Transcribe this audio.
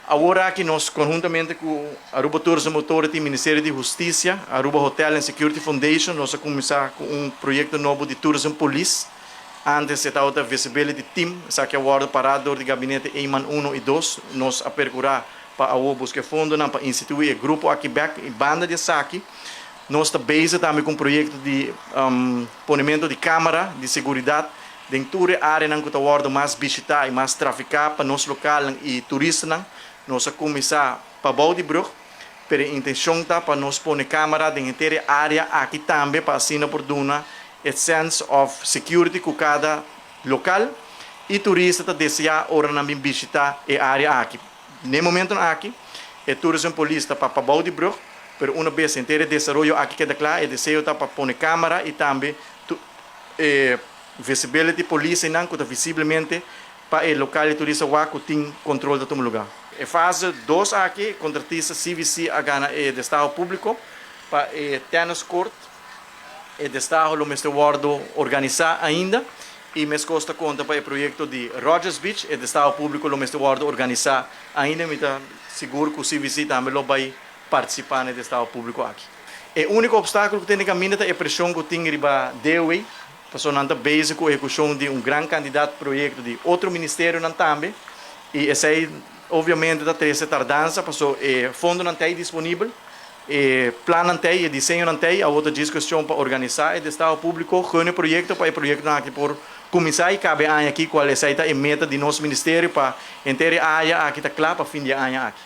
Agora que nós, conjuntamente com a Aruba Tourism Authority, Ministério de Justiça, a Aruba Hotel and Security Foundation, nós vamos começar com um projeto novo de Tourism Police. Antes estava o Visibility Team, que é o parador de gabinete Eiman 1 e 2, nós a percurar para buscar fundo, para instituir o grupo aqui back e banda de saque. Nós estamos base também com um projeto de ponimento de câmara de segurança dentro da área que está mais visitada e mais traficada para nosso local e turistas. Nós vamos começar para Baldibrug, pero a intenção está para nós pôr câmera dentro da área aqui também, para assim por duna a sense of security com cada local e turista está desejar ora também visitar a área aqui. No momento aqui, o Tourism Police está para Baldibrug, pero uma vez inteiro desenvolvimento aqui queda claro, o desejo está para pôr câmera e também visibility police não que visivelmente para o local de turista que tem controle do lugar. A fase 2 aqui, contratista CVC a gana do Estado Público para o tennis court, e do Estado o Mr. Wardo organizar ainda, e me costa conta para o projeto de Rogers Beach, e do Estado Público o Mr. Wardo organizar ainda, me está seguro que o CVC também vai participar do Estado Público aqui. O único obstáculo que tem no caminho é a pressão que tem riba DOE, passou na base com a execução de um grande candidato projeto de outro ministério também, e esse aí obviamente da terceira tardança, passou fundo não tem disponível, plano não tem, desenho não tem, a outra discussão para organizar e Estado Público com o projeto para o projeto aqui por começar e cabe aqui qual é a meta de nosso ministério para inteira a área aqui está clara para fim de ano aqui.